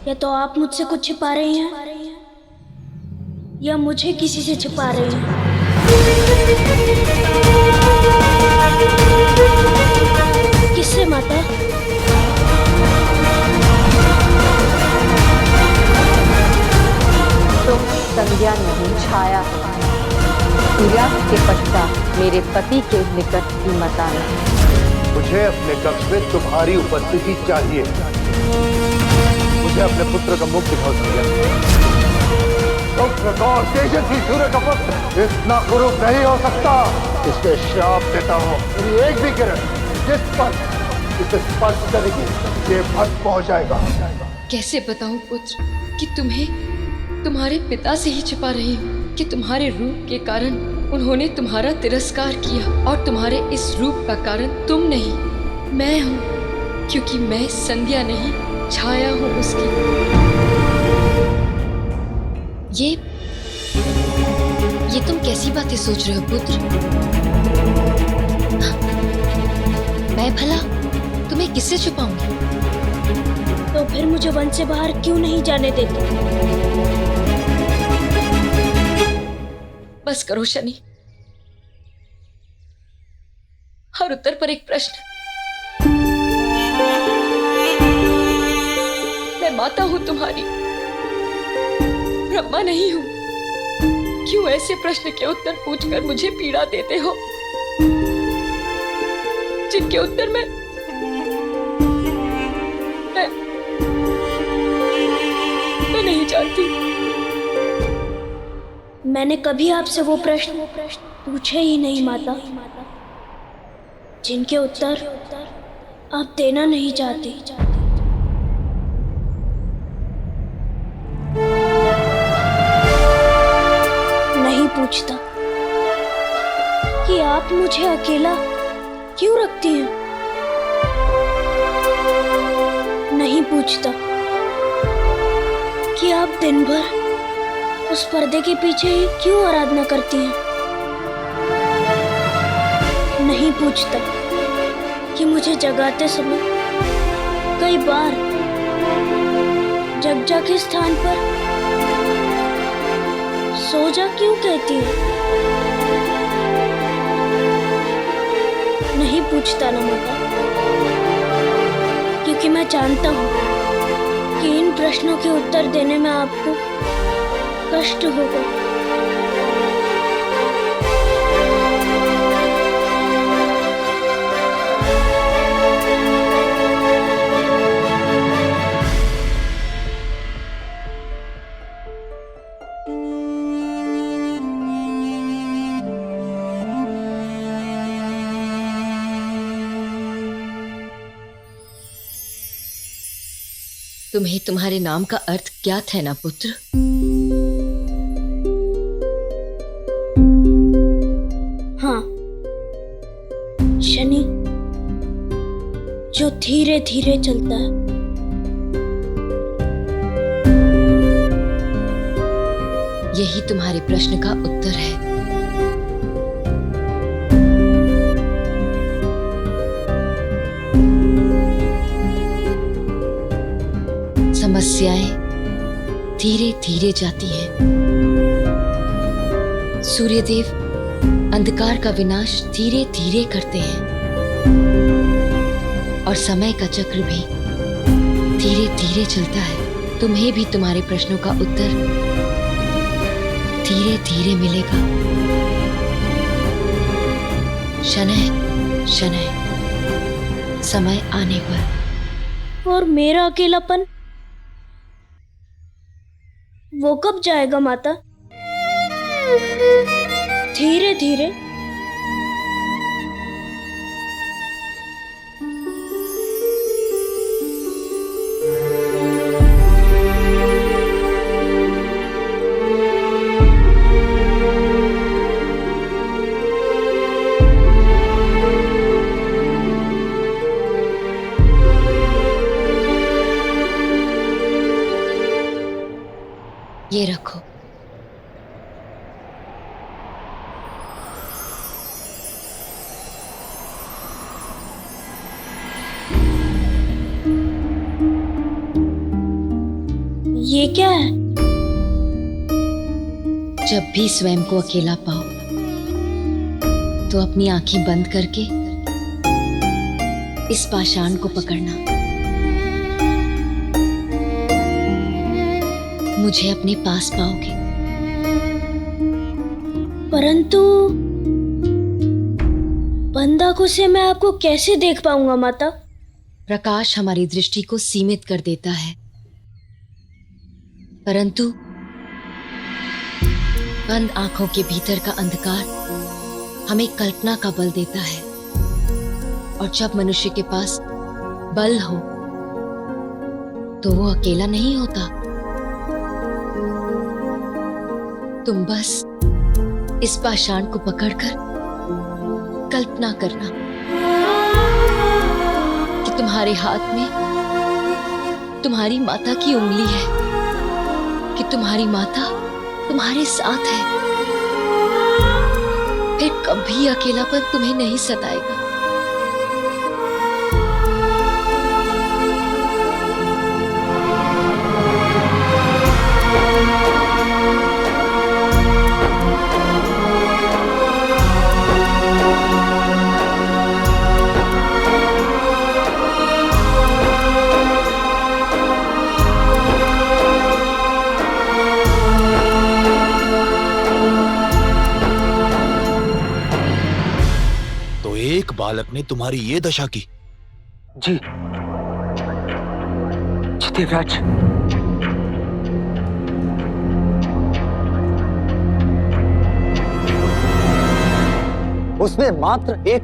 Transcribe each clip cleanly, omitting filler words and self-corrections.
या तो आप मुझसे कुछ छिपा रही हैं या मुझे किसी से छिपा रही हैं। किससे माता? तुम संध्या नहीं, छाया हो। सूर्यास्त के पश्चात मेरे पति के निकट ही मत आना। मुझे अपने कक्ष में तुम्हारी उपस्थिति चाहिए। मुझे अपने पुत्र का मुख दिखाओ संध्या। प्रकाश तेजस्वी सूर्य का पुत्र इतना कुरूप नहीं हो सकता। इसके श्राप देता हूँ, मेरी एक भी किरण जिस पर इसे स्पर्श करेगी ये भस्म हो जाएगा। कैसे बताऊं पुत्र कि तुम्हें तुम्हारे पिता से ही छिपा रही हूँ कि तुम्हारे रूप के कारण उन्होंने तुम्हारा तिरस्कार किया और तुम्हारे इस रूप का कारण तुम नहीं मैं हूँ, क्योंकि मैं संध्या नहीं छाया हूँ उसकी। ये तुम कैसी बातें सोच रहे हो पुत्र? मैं भला तुम्हें किससे छुपाऊंगी? तो फिर मुझे वन से बाहर क्यों नहीं जाने देते? बस करो शनि। हर उत्तर पर एक प्रश्न। मैं माता हूं तुम्हारी, ब्रह्मा नहीं हूं। क्यों ऐसे प्रश्न के उत्तर पूछकर मुझे पीड़ा देते हो, जिनके उत्तर मैं नहीं जानती। मैंने कभी आपसे वो प्रश्न पूछे ही नहीं माता, जिनके उत्तर आप देना नहीं चाहते। नहीं पूछता कि आप मुझे अकेला क्यों रखती हैं। नहीं पूछता कि आप दिन भर उस पर्दे के पीछे ही क्यों आराधना करती हैं। नहीं पूछता कि मुझे जगाते समय कई बार जग जा के स्थान पर सो जा क्यों कहती है। नहीं पूछता ना माता, क्योंकि मैं जानता हूँ कि इन प्रश्नों के उत्तर देने में आपको कष्ट होगा। तुम्हें तुम्हारे नाम का अर्थ ज्ञात है ना पुत्र? हाँ, शनि जो धीरे धीरे चलता है। यही तुम्हारे प्रश्न का उत्तर है। समस्याएं धीरे धीरे जाती हैं। सूर्यदेव अंधकार का विनाश धीरे धीरे करते हैं और समय का चक्र भी धीरे धीरे चलता है। तुम्हें भी तुम्हारे प्रश्नों का उत्तर धीरे धीरे मिलेगा। शनैः शनैः समय आने पर। और मेरा अकेलापन वो कब जाएगा माता? धीरे धीरे। ये रखो। ये क्या है? जब भी स्वयं को अकेला पाओ तो अपनी आंखें बंद करके इस पाषाण को पकड़ना। मुझे अपने पास पाओगे। परंतु बंद आंखों से मैं आपको कैसे देख पाऊंगा माता? प्रकाश हमारी दृष्टि को सीमित कर देता है, परंतु बंद आंखों के भीतर का अंधकार हमें कल्पना का बल देता है। और जब मनुष्य के पास बल हो तो वो अकेला नहीं होता। तुम बस इस पाषाण को पकड़कर कल्पना करना कि तुम्हारे हाथ में तुम्हारी माता की उंगली है, कि तुम्हारी माता तुम्हारे साथ है। फिर कभी अकेलापन तुम्हें नहीं सताएगा। एक बालक ने तुम्हारी ये दशा की? जी देवराज, उसने मात्र एक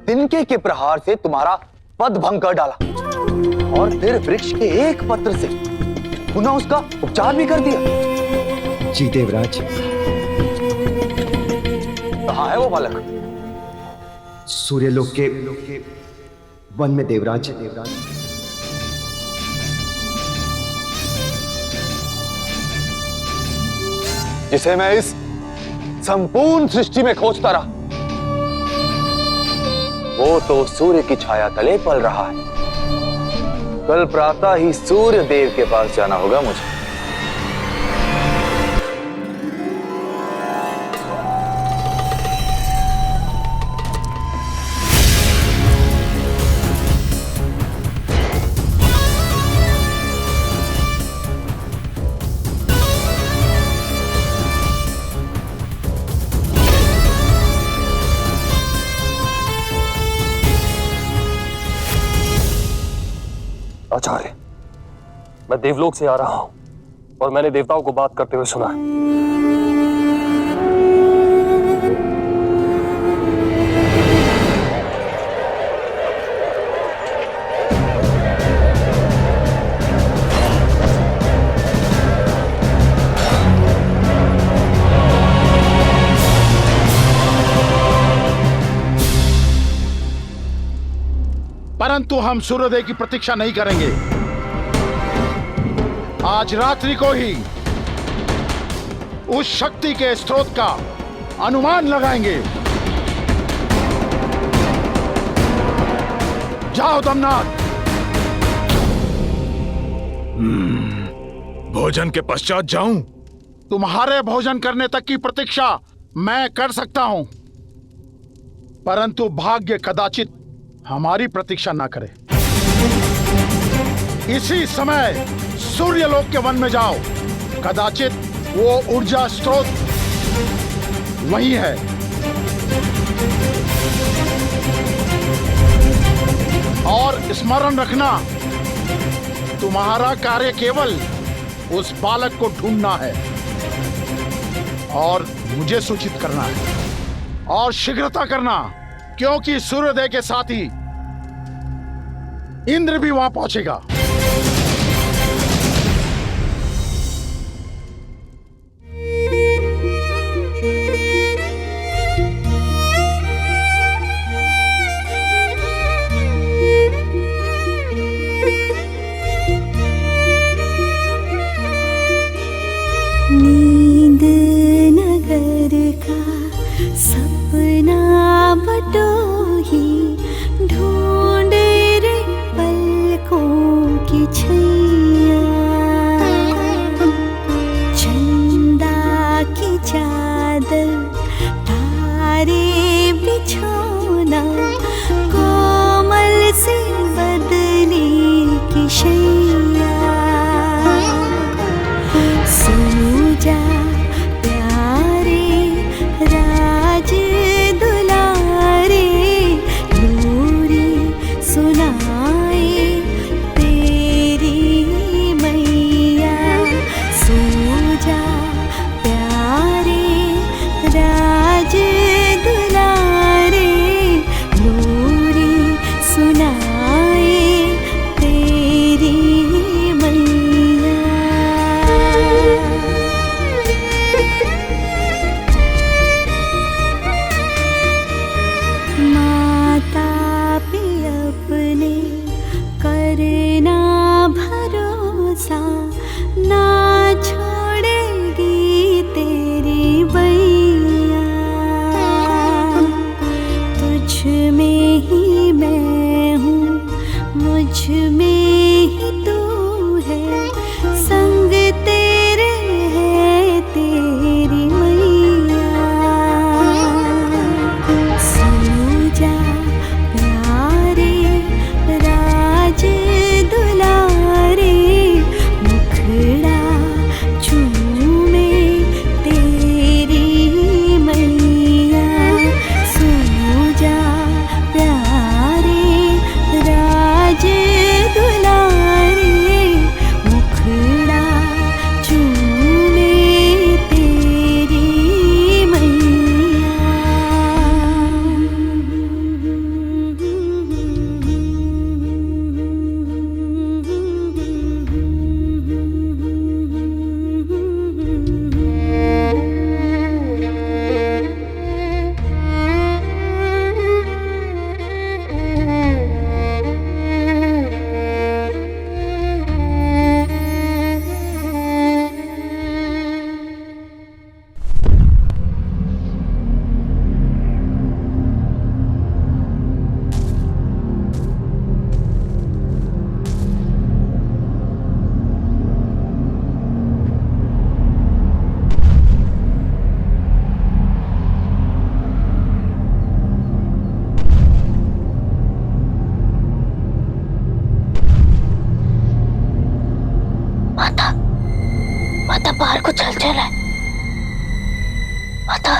तिनके के प्रहार से तुम्हारा पद भंग कर डाला और फिर वृक्ष के एक पत्र से पुनः उसका उपचार भी कर दिया। जी देवराज। कहाँ है वो बालक? सूर्यलोक के वन में देवराज। जिसे मैं इस संपूर्ण सृष्टि में खोजता रहा, वो तो सूर्य की छाया तले पल रहा है। कल प्रातः ही सूर्य देव के पास जाना होगा मुझे। आचार्य, मैं देवलोक से आ रहा हूं और मैंने देवताओं को बात करते हुए सुना है। परंतु हम सूर्योदय की प्रतीक्षा नहीं करेंगे। आज रात्रि को ही उस शक्ति के स्रोत का अनुमान लगाएंगे। जाओ दमनाथ। भोजन के पश्चात जाऊं? तुम्हारे भोजन करने तक की प्रतीक्षा मैं कर सकता हूं, परंतु भाग्य कदाचित हमारी प्रतीक्षा ना करे। इसी समय सूर्यलोक के वन में जाओ। कदाचित वो ऊर्जा स्रोत वही है। और स्मरण रखना, तुम्हारा कार्य केवल उस बालक को ढूंढना है और मुझे सूचित करना है, और शीघ्रता करना, क्योंकि सूर्योदय के साथ ही इंद्र भी वहां पहुंचेगा। नींद नगर का सपना बटोही, ढूंढे रे पलकों की छैया। शैया सूजा प्यारे राज दुलारे लोरी सुनाए तेरी मैया सूजा प्यारे राज दुलारे लोरी सुनाए तेरी मैया माता पे अपने करना भरोसा ना छोड़ेगी तेरी बैया तुझ में ही मैं हूँ मुझ में ही तू है संग तेरे है तेरी मैया सूजा प्यारे राज दुलारे मुखड़ा चूमे तेरी मैया सूजा प्यारे राज दुलारे मुखड़ा चूमे तेरी माता माता बाहर को चल चला है माता